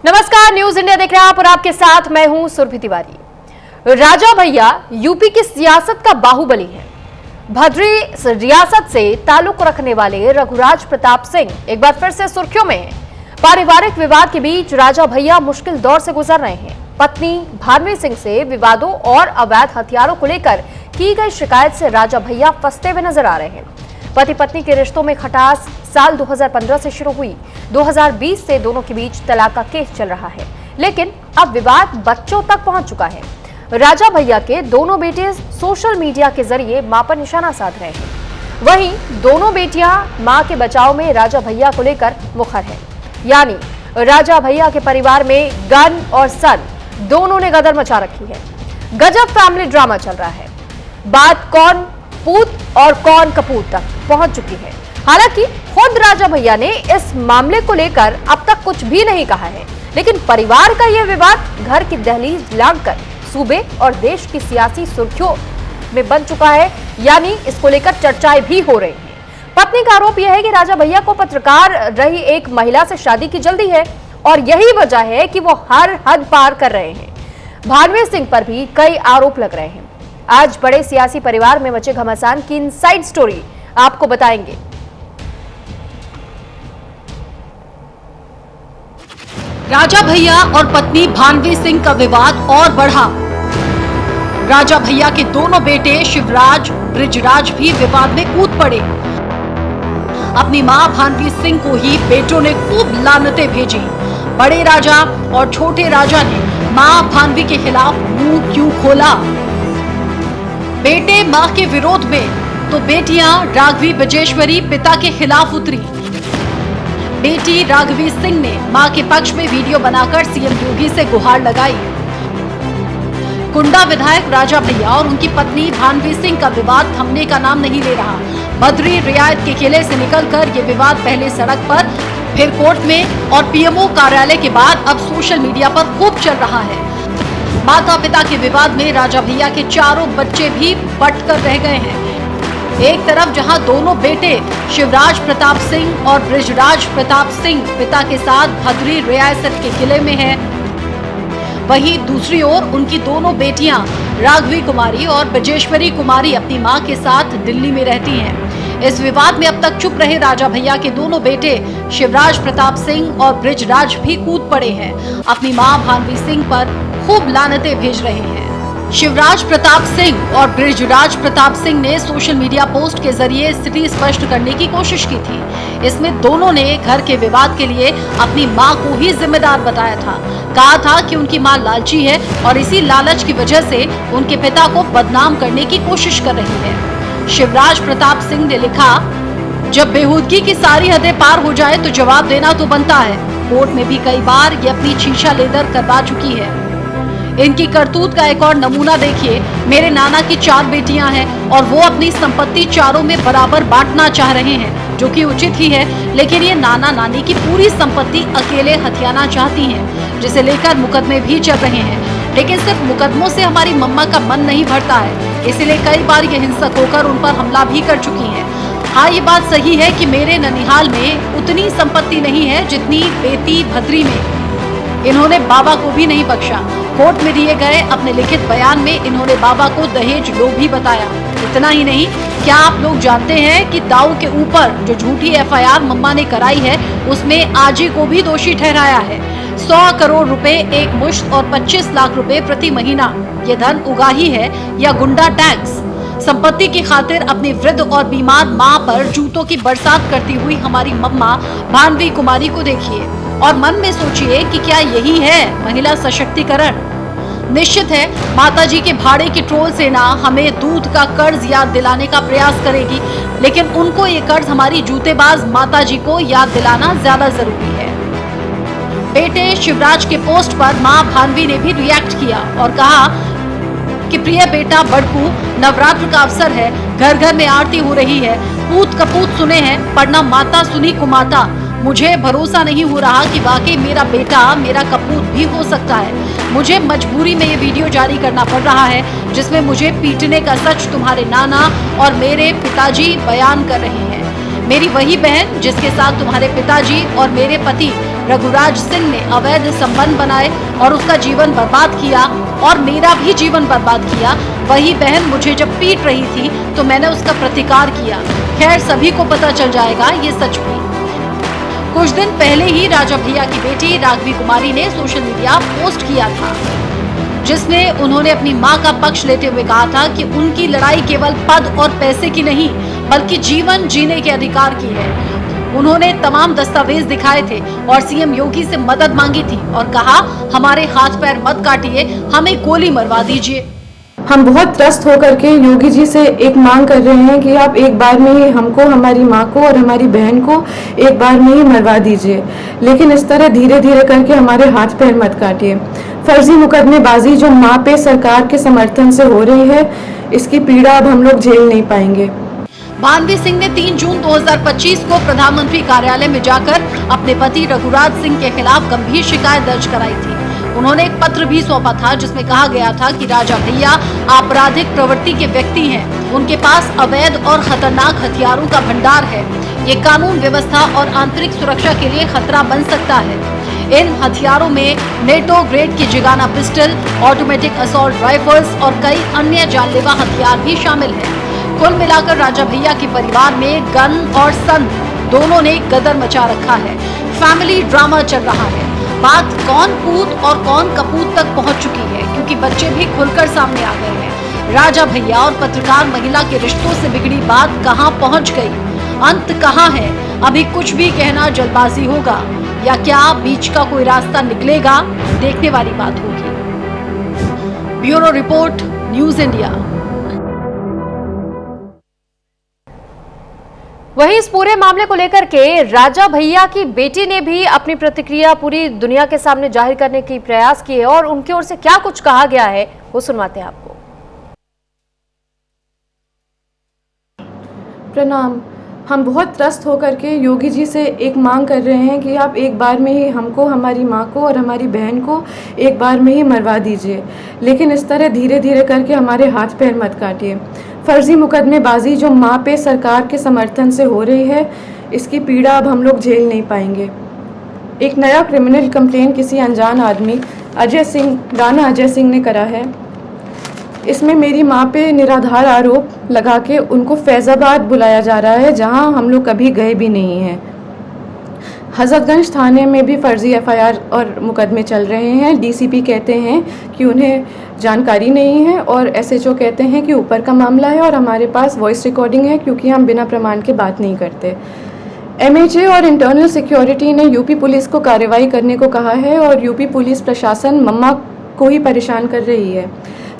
नमस्कार, news India देख रहे हैं आप और आपके साथ मैं हूं सुरभि तिवारी। राजा भैया यूपी की सियासत का बाहुबली है। भद्री रियासत से ताल्लुक रखने वाले रघुराज प्रताप सिंह एक बार फिर से सुर्खियों में हैं। पारिवारिक विवाद के बीच राजा भैया मुश्किल दौर से गुजर रहे हैं। पत्नी भानवी सिंह से विवादों और अवैध हथियारों को लेकर की गई शिकायत से राजा भैया फंसते हुए नजर आ रहे हैं। पति पत्नी के रिश्तों में खटास साल 2015 से शुरू हुई। 2020 से दोनों के बीच तलाक का केस चल रहा है, लेकिन अब विवाद बच्चों तक पहुंच चुका है। राजा भैया के दोनों बेटे सोशल मीडिया के जरिए मां पर निशाना साध रहे हैं। वहीं दोनों बेटियां मां के बचाव में राजा भैया को लेकर मुखर है। यानी राजा भैया के परिवार में गन और सन दोनों ने गदर मचा रखी है। गजब फैमिली ड्रामा चल रहा है। बात कौन पूत और कौन कपूत तक पहुंच चुकी है। हालांकि खुद राजा भैया ने इस मामले को लेकर अब तक कुछ भी नहीं कहा है, लेकिन परिवार का यह विवाद घर की दहलीज लांघकर सूबे और देश की सियासी सुर्खियों में बन चुका है। यानी इसको लेकर चर्चाएं भी हो रही हैं। पत्नी का आरोप यह है कि राजा भैया को पत्रकार रही एक महिला से शादी की जल्दी है और यही वजह है कि वो हर हद पार कर रहे हैं। भानवी सिंह पर भी कई आरोप लग रहे हैं। आज बड़े सियासी परिवार में मचे घमासान की इनसाइड स्टोरी आपको बताएंगे। राजा भैया और पत्नी भानवी सिंह का विवाद और बढ़ा। राजा भैया के दोनों बेटे शिवराज, बृजराज भी विवाद में कूद पड़े। अपनी मां भानवी सिंह को ही बेटों ने खूब लानतें भेजी। बड़े राजा और छोटे राजा ने मां भानवी के खिलाफ मुंह क्यों खोला? बेटे मां के विरोध में तो बेटियां राघवी बजेश्वरी पिता के खिलाफ उतरी। बेटी राघवी सिंह ने मां के पक्ष में वीडियो बनाकर सीएम योगी से गुहार लगाई। कुंडा विधायक राजा भैया और उनकी पत्नी भानवी सिंह का विवाद थमने का नाम नहीं ले रहा। बद्री रियायत के किले से निकलकर ये विवाद पहले सड़क पर, फिर कोर्ट में और पीएमओ कार्यालय के बाद अब सोशल मीडिया पर खूब चल रहा है। माता पिता के विवाद में राजा भैया के चारों बच्चे भी बट कर रह गए हैं। एक तरफ जहां दोनों बेटे शिवराज प्रताप सिंह और बृजराज प्रताप सिंह पिता के साथ भद्री रियासत के किले में हैं, वहीं दूसरी ओर उनकी दोनों बेटियां राघवी कुमारी और बजेश्वरी कुमारी अपनी मां के साथ दिल्ली में रहती हैं। इस विवाद में अब तक चुप रहे राजा भैया के दोनों बेटे शिवराज प्रताप सिंह और बृजराज भी कूद पड़े हैं। अपनी मां भानवी सिंह पर खूब लानतें भेज रहे हैं। शिवराज प्रताप सिंह और बृजराज प्रताप सिंह ने सोशल मीडिया पोस्ट के जरिए स्थिति स्पष्ट करने की कोशिश की थी। इसमें दोनों ने घर के विवाद के लिए अपनी मां को ही जिम्मेदार बताया था। कहा था कि उनकी मां लालची है और इसी लालच की वजह से उनके पिता को बदनाम करने की कोशिश कर रही है। शिवराज प्रताप सिंह ने लिखा, जब बेहूदगी की सारी हदें पार हो जाए तो जवाब देना तो बनता है। कोर्ट में भी कई बार ये अपनी शीशा लेदर करवा चुकी है। इनकी करतूत का एक और नमूना देखिए। मेरे नाना की 4 बेटियां हैं और वो अपनी संपत्ति चारों में बराबर बांटना चाह रहे हैं, जो कि उचित ही है, लेकिन ये नाना नानी की पूरी संपत्ति अकेले हथियाना चाहती हैं, जिसे लेकर मुकदमे भी चल रहे हैं। लेकिन सिर्फ मुकदमों से हमारी मम्मा का मन नहीं भरता है, इसीलिए कई बार ये हिंसक होकर उन पर हमला भी कर चुकी हैं। हाँ, ये बात सही है कि मेरे ननिहाल में उतनी संपत्ति नहीं है जितनी बेटी भद्री में। इन्होंने बाबा को भी नहीं बख्शा। कोर्ट में दिए गए अपने लिखित बयान में इन्होंने बाबा को दहेज लोभी बताया। इतना ही नहीं, क्या आप लोग जानते हैं कि दाऊ के ऊपर जो झूठी एफआईआर मम्मा ने कराई है, उसमें आजी को भी दोषी ठहराया है। 100 करोड़ रुपए एक मुश्त और 25 लाख रुपए प्रति महीना, ये धन उगाही है या गुंडा टैक्स? संपत्ति की खातिर अपनी वृद्ध और बीमार मां पर जूतों की बरसात करती हुई हमारी मम्मा भानवी कुमारी को देखिए और मन में सोचिए कि क्या यही है महिला सशक्तिकरण? निश्चित है, माताजी के भाड़े की ट्रोल सेना हमें दूध का कर्ज याद दिलाने का प्रयास करेगी, लेकिन उनको ये कर्ज हमारी जूतेबाज माताजी को याद दिलाना ज्यादा जरूरी है। बेटे शिवराज के पोस्ट पर मां भानवी ने भी रिएक्ट किया और कहा कि प्रिय बेटा बड़कू, नवरात्र का अवसर है, घर घर में आरती हो रही है, पूत कपूत सुने हैं, पढ़ना माता सुनी कुमाता। मुझे भरोसा नहीं हो रहा कि वाकई मेरा बेटा मेरा कपूत भी हो सकता है। मुझे मजबूरी में ये वीडियो जारी करना पड़ रहा है, जिसमें मुझे पीटने का सच तुम्हारे नाना और मेरे पिताजी बयान कर रहे हैं। मेरी वही बहन जिसके साथ तुम्हारे पिताजी और मेरे पति रघुराज सिंह ने अवैध संबंध बनाए और उसका जीवन बर्बाद किया और मेरा भी जीवन बर्बाद किया, वही बहन मुझे जब पीट रही थी तो मैंने उसका प्रतिकार किया। खैर सभी को पता चल जाएगा ये सच भी। कुछ दिन पहले ही राजा भैया की बेटी राघवी कुमारी ने सोशल मीडिया पोस्ट किया था, जिसमें उन्होंने अपनी मां का पक्ष लेते हुए कहा था कि उनकी लड़ाई केवल पद और पैसे की नहीं बल्कि जीवन जीने के अधिकार की है। उन्होंने तमाम दस्तावेज दिखाए थे और सीएम योगी से मदद मांगी थी और कहा हमारे हाथ पैर मत काटिए, हमें गोली मरवा दीजिए। हम बहुत त्रस्त होकर के योगी जी से एक मांग कर रहे हैं कि आप एक बार में ही हमको, हमारी माँ को और हमारी बहन को एक बार में ही मरवा दीजिए, लेकिन इस तरह धीरे धीरे करके हमारे हाथ पैर मत काटिए। फर्जी मुकदमेबाजी जो माँ पे सरकार के समर्थन से हो रही है, इसकी पीड़ा अब हम लोग झेल नहीं पाएंगे। भानवी सिंह ने 3 जून 2025 को प्रधानमंत्री कार्यालय में जाकर अपने पति रघुराज सिंह के खिलाफ गंभीर शिकायत दर्ज कराई थी। उन्होंने एक पत्र भी सौंपा था जिसमें कहा गया था कि राजा भैया आपराधिक प्रवृत्ति के व्यक्ति हैं, उनके पास अवैध और खतरनाक हथियारों का भंडार है, ये कानून व्यवस्था और आंतरिक सुरक्षा के लिए खतरा बन सकता है। इन हथियारों में नेटो ग्रेड की Zigana pistol, automatic assault rifles और कई अन्य जानलेवा हथियार भी शामिल हैं। कुल मिलाकर राजा भैया के परिवार में गन और सन दोनों ने गदर मचा रखा है। फैमिली ड्रामा चल रहा है। बात कौन पूत और कौन कपूत तक पहुंच चुकी है, क्योंकि बच्चे भी खुलकर सामने आ गए हैं। राजा भैया और पत्रकार महिला के रिश्तों से बिगड़ी बात कहां पहुंच गई, अंत कहां है? अभी कुछ भी कहना जल्दबाजी होगा या क्या बीच का कोई रास्ता निकलेगा, देखने वाली बात होगी। Bureau report, news India. वहीं इस पूरे मामले को लेकर के राजा भैया की बेटी ने भी अपनी प्रतिक्रिया पूरी दुनिया के सामने जाहिर करने की प्रयास किए और उनकी ओर से क्या कुछ कहा गया है वो सुनवाते हैं आपको। प्रणाम। हम बहुत त्रस्त होकर के योगी जी से एक मांग कर रहे हैं कि आप एक बार में ही हमको, हमारी माँ को और हमारी बहन को एक बार में ही मरवा दीजिए, लेकिन इस तरह धीरे धीरे करके हमारे हाथ पैर मत काटिए। फर्जी मुकदमेबाजी जो माँ पे सरकार के समर्थन से हो रही है, इसकी पीड़ा अब हम लोग झेल नहीं पाएंगे। एक नया क्रिमिनल कंप्लेन किसी अनजान आदमी अजय सिंह, राणा अजय सिंह ने करा है। इसमें मेरी माँ पे निराधार आरोप लगा के उनको फैजाबाद बुलाया जा रहा है, जहाँ हम लोग कभी गए भी नहीं हैं। हजरतगंज थाने में भी फर्जी एफआईआर और मुकदमे चल रहे हैं। डीसीपी कहते हैं कि उन्हें जानकारी नहीं है और एसएचओ कहते हैं कि ऊपर का मामला है और हमारे पास वॉइस रिकॉर्डिंग है, क्योंकि हम बिना प्रमाण के बात नहीं करते। एमएचए और इंटरनल सिक्योरिटी ने यूपी पुलिस को कार्रवाई करने को कहा है और यूपी पुलिस प्रशासन मम्मा को ही परेशान कर रही है।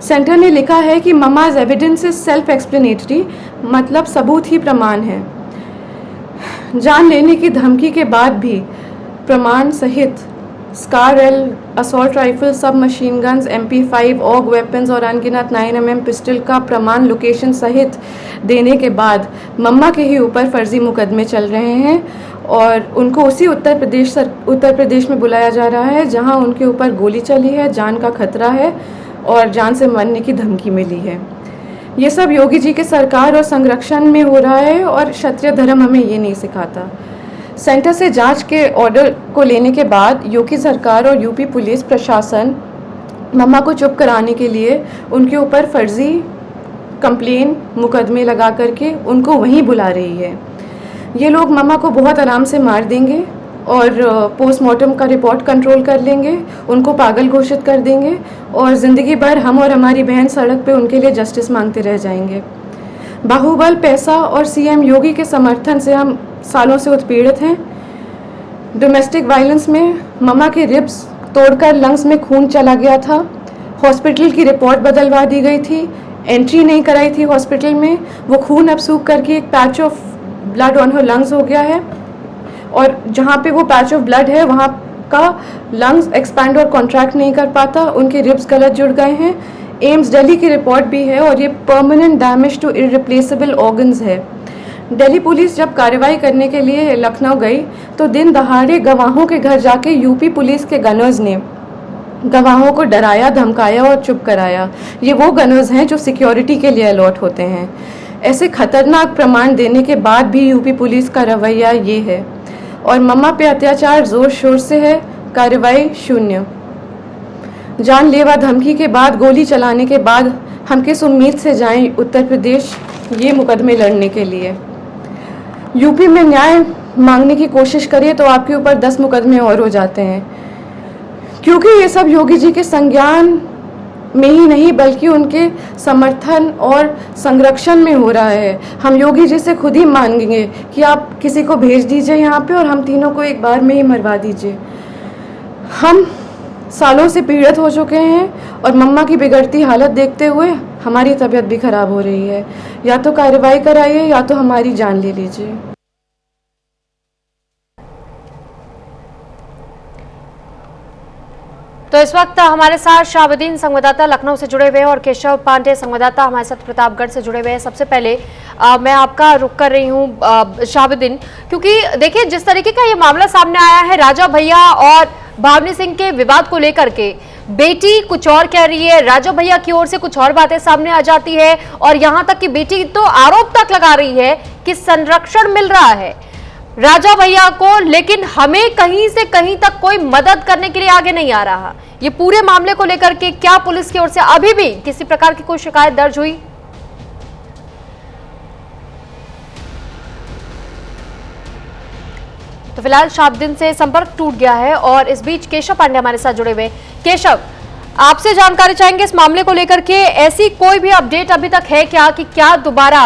सेंटर ने लिखा है कि mamma's evidence is self explanatory, मतलब सबूत ही प्रमाण है। जान लेने की धमकी के बाद भी प्रमाण सहित SCAR L assault rifle, sub machine guns, MP5 AUG weapons और अनगिनत 9mm पिस्टल का प्रमाण लोकेशन सहित देने के बाद मम्मा के ही ऊपर फर्जी मुकदमे चल रहे हैं और उनको उसी उत्तर प्रदेश में बुलाया जा रहा है जहां उनके ऊपर गोली चली है, जान का खतरा है और जान से मरने की धमकी मिली है। ये सब योगी जी के सरकार और संरक्षण में हो रहा है और क्षत्रिय धर्म हमें ये नहीं सिखाता। सेंटर से जांच के ऑर्डर को लेने के बाद योगी सरकार और यूपी पुलिस प्रशासन मम्मा को चुप कराने के लिए उनके ऊपर फर्जी कंप्लेन मुकदमे लगा करके उनको वहीं बुला रही है। ये लोग मम्मा को बहुत आराम से मार देंगे और पोस्टमार्टम का रिपोर्ट कंट्रोल कर लेंगे, उनको पागल घोषित कर देंगे और ज़िंदगी भर हम और हमारी बहन सड़क पे उनके लिए जस्टिस मांगते रह जाएंगे। बाहुबल, पैसा और सीएम योगी के समर्थन से हम सालों से उत्पीड़ित हैं। डोमेस्टिक वायलेंस में मम्मा के रिब्स तोड़कर लंग्स में खून चला गया था। हॉस्पिटल की रिपोर्ट बदलवा दी गई थी, एंट्री नहीं कराई थी हॉस्पिटल में। वो खून अब सूख करके एक patch of blood on her lungs हो गया है और जहाँ पे वो पैच ऑफ ब्लड है वहाँ का लंग्स एक्सपैंड और कॉन्ट्रैक्ट नहीं कर पाता, उनके रिब्स गलत जुड़ गए हैं। एम्स दिल्ली की रिपोर्ट भी है और ये permanent damage to irreplaceable organs है। दिल्ली पुलिस जब कार्रवाई करने के लिए लखनऊ गई तो दिन दहाड़े गवाहों के घर जाके यूपी पुलिस के गनर्स ने गवाहों को डराया, धमकाया और चुप कराया। ये वो गनर्स हैं जो सिक्योरिटी के लिए अलॉट होते हैं। ऐसे खतरनाक प्रमाण देने के बाद भी यूपी पुलिस का रवैया ये है। और मम्मा पे अत्याचार जोर शोर से है, कार्रवाई शून्य। जानलेवा धमकी के बाद, गोली चलाने के बाद हम किस उम्मीद से जाएं उत्तर प्रदेश ये मुकदमे लड़ने के लिए। यूपी में न्याय मांगने की कोशिश करिए तो आपके ऊपर 10 मुकदमे और हो जाते हैं, क्योंकि ये सब योगी जी के संज्ञान में ही नहीं बल्कि उनके समर्थन और संरक्षण में हो रहा है। हम योगी जी से खुद ही मांगेंगे कि आप किसी को भेज दीजिए यहाँ पे और हम तीनों को एक बार में ही मरवा दीजिए। हम सालों से पीड़ित हो चुके हैं और मम्मा की बिगड़ती हालत देखते हुए हमारी तबीयत भी खराब हो रही है। या तो कार्रवाई कराइए या तो हमारी जान ले लीजिए। तो इस वक्त हमारे साथ शाहबुद्दीन संवाददाता लखनऊ से जुड़े हुए हैं और केशव पांडे संवाददाता हमारे साथ प्रतापगढ़ से जुड़े हुए हैं। सबसे पहले मैं आपका रुख कर रही हूं शाहबुद्दीन, क्योंकि देखिए जिस तरीके का ये मामला सामने आया है राजा भैया और भावनी सिंह के विवाद को लेकर के, बेटी कुछ और कह रही है, राजा भैया की ओर से कुछ और बातें सामने आ जाती है और यहां तक कि बेटी तो आरोप तक लगा रही है कि संरक्षण मिल रहा है राजा भैया को, लेकिन हमें कहीं से कहीं तक कोई मदद करने के लिए आगे नहीं आ रहा। ये पूरे मामले को लेकर के क्या पुलिस की ओर से अभी भी किसी प्रकार की कोई शिकायत दर्ज हुई? तो फिलहाल शाहबुद्दीन से संपर्क टूट गया है और इस बीच केशव पांडे हमारे साथ जुड़े हुए। केशव, आपसे जानकारी चाहेंगे इस मामले को लेकर के, ऐसी कोई भी अपडेट अभी तक है क्या कि क्या दोबारा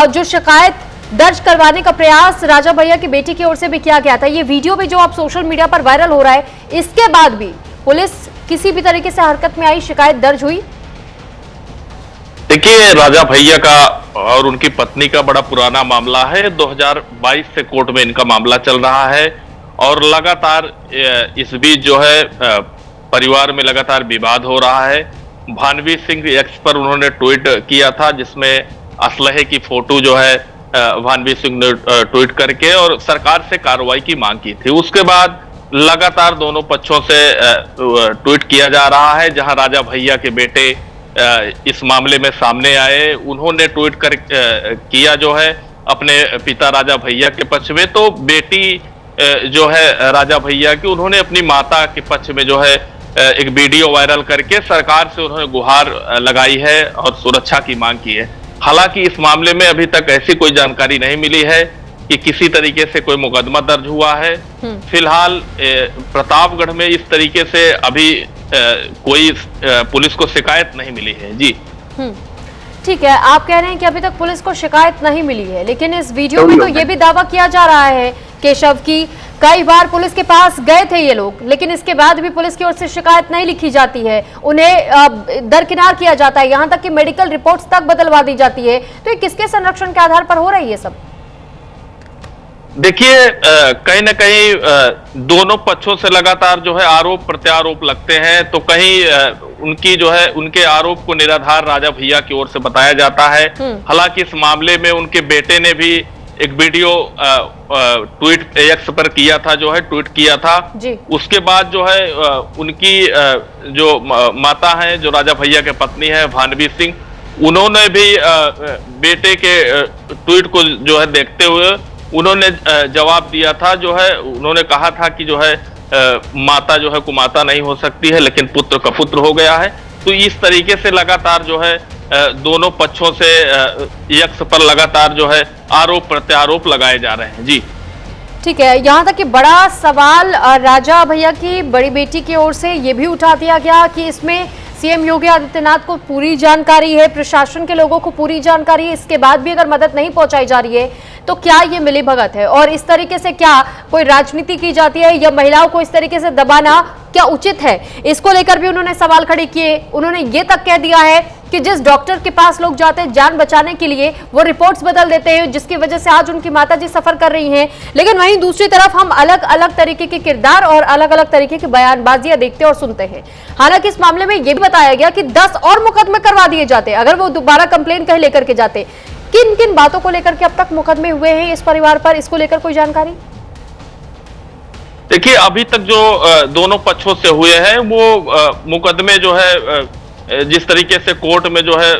जो शिकायत दर्ज करवाने का प्रयास राजा भैया की बेटी की ओर से भी किया गया था, ये वीडियो भी जो आप सोशल मीडिया पर वायरल हो रहा है, इसके बाद भी पुलिस किसी भी तरीके से हरकत में आई, शिकायत दर्ज हुई? देखिए, राजा भैया का और उनकी पत्नी का बड़ा पुराना मामला है। 2022 से कोर्ट में इनका मामला चल रहा है और लगातार इस बीच जो है परिवार में लगातार विवाद हो रहा है। भानवी सिंह एक्स पर उन्होंने ट्वीट किया था जिसमें असलहे की फोटो जो है भानवी सिंह ने ट्वीट करके और सरकार से कार्रवाई की मांग की थी। उसके बाद लगातार दोनों पक्षों से ट्वीट किया जा रहा है, जहां राजा भैया के बेटे इस मामले में सामने आए। उन्होंने ट्वीट कर किया जो है अपने पिता राजा भैया के पक्ष में, तो बेटी जो है राजा भैया की, उन्होंने अपनी माता के पक्ष में जो है एक वीडियो वायरल करके सरकार से उन्होंने गुहार लगाई है और सुरक्षा की मांग की है। हालांकि इस मामले में अभी तक ऐसी कोई जानकारी नहीं मिली है कि किसी तरीके से कोई मुकदमा दर्ज हुआ है। फिलहाल प्रतापगढ़ में इस तरीके से अभी कोई पुलिस को शिकायत नहीं मिली है। जी ठीक है, आप कह रहे हैं कि अभी तक पुलिस को शिकायत नहीं मिली है, लेकिन इस वीडियो में तो ये भी दावा किया जा रहा है केशव की कई बार पुलिस के पास गए थे ये लोग, लेकिन इसके बाद भी पुलिस की ओर से शिकायत नहीं लिखी जाती है, उन्हें दरकिनार किया जाता है, यहां तक कि मेडिकल रिपोर्ट्स तक बदलवा दी जाती है। तो ये किसके संरक्षण के आधार पर हो रही है सब? देखिए, कहीं ना कहीं दोनों पक्षों से लगातार जो है आरोप प्रत्यारोप लगते हैं, तो कहीं उनकी जो है उनके आरोप को निराधार राजा भैया की ओर से बताया जाता है। हालांकि इस मामले में उनके बेटे ने भी एक वीडियो ट्वीट एक्स पर किया था, जो है ट्वीट किया था। उसके बाद जो है उनकी जो माता है, जो राजा भैया के पत्नी है भानवी सिंह, उन्होंने भी बेटे के ट्वीट को जो है देखते हुए उन्होंने जवाब दिया था। जो है उन्होंने कहा था कि जो है माता जो है कुमाता नहीं हो सकती है, लेकिन पुत्र का पुत्र हो गया है। तो इस तरीके से लगातार जो है दोनों पक्षों से यक्ष पर लगातार जो है आरोप प्रत्यारोप लगाए जा रहे हैं। जी ठीक है, यहाँ तक कि बड़ा सवाल राजा भैया की बड़ी बेटी की ओर से ये भी उठा दिया गया कि इसमें सीएम योगी आदित्यनाथ को पूरी जानकारी है, प्रशासन के लोगों को पूरी जानकारी है, इसके बाद भी अगर मदद नहीं पहुंचाई जा रही है तो क्या ये मिलीभगत है? और इस तरीके से क्या कोई राजनीति की जाती है या महिलाओं को इस तरीके से दबाना क्या उचित है? इसको लेकर भी उन्होंने सवाल खड़े किए। उन्होंने ये तक कह दिया है कि जिस डॉक्टर के पास लोग जाते हैं जान बचाने के लिए, वो रिपोर्ट्स बदल देते हैं, जिसकी वजह से आज उनकी माताजी सफर कर रही हैं। लेकिन वहीं दूसरी तरफ हम अलग अलग तरीके के किरदार और अलग अलग तरीके की बयानबाजियां देखते और सुनते हैं। हालांकि इस मामले में यह भी बताया गया कि 10 और मुकदमे करवा दिए जाते अगर वो दोबारा कंप्लेन कहीं लेकर के जाते। किन किन बातों को लेकर के अब तक मुकदमे हुए हैं इस परिवार पर, इसको लेकर कोई जानकारी? देखिए, अभी तक जो दोनों पक्षों से हुए हैं वो मुकदमे जो है जिस तरीके से कोर्ट में जो है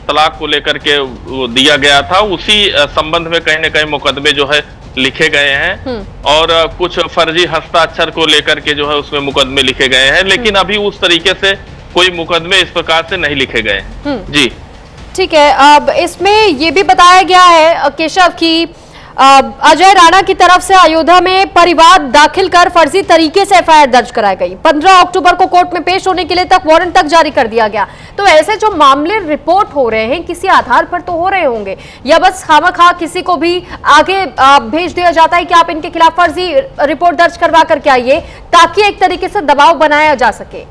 तलाक को लेकर के वो दिया गया था, उसी संबंध में कहीं न कहीं मुकदमे जो है लिखे गए हैं और कुछ फर्जी हस्ताक्षर को लेकर के जो है उसमें मुकदमे लिखे गए हैं, लेकिन अभी उस तरीके से कोई मुकदमे इस प्रकार से नहीं लिखे गए हैं। जी ठीक है। अब इसमें ये भी बताया गया है केशव की अजय राणा की तरफ से अयोध्या में परिवाद दाखिल कर फर्जी तरीके से एफआईआर दर्ज कराई गई। 15 अक्टूबर को कोर्ट में पेश होने के लिए तक वारंट तक जारी कर दिया गया। तो ऐसे जो मामले रिपोर्ट हो रहे हैं किसी आधार पर तो हो रहे होंगे, या बस खामखा किसी को भी आगे भेज दिया जाता है कि आप इनके खिलाफ फर्जी रिपोर्ट दर्ज करवा करके आइए ताकि एक तरीके से दबाव बनाया जा सके?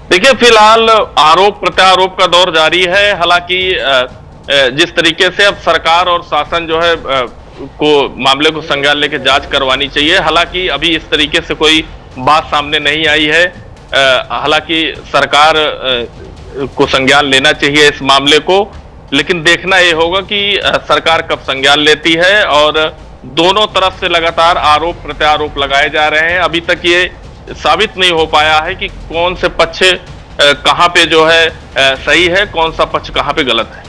देखिए, फिलहाल आरोप प्रत्यारोप का दौर जारी है। हालांकि जिस तरीके से अब सरकार और शासन जो है को मामले को संज्ञान लेके जांच करवानी चाहिए, हालांकि अभी इस तरीके से कोई बात सामने नहीं आई है। हालांकि सरकार को संज्ञान लेना चाहिए इस मामले को, लेकिन देखना ये होगा कि सरकार कब संज्ञान लेती है। और दोनों तरफ से लगातार आरोप प्रत्यारोप लगाए जा रहे हैं। अभी तक ये साबित नहीं हो पाया है कि कौन से पक्ष कहां पे जो है सही है, कौन सा पक्ष कहां पे गलत है।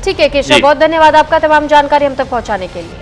ठीक है केशव, बहुत धन्यवाद आपका तमाम जानकारी हम तक पहुंचाने के लिए।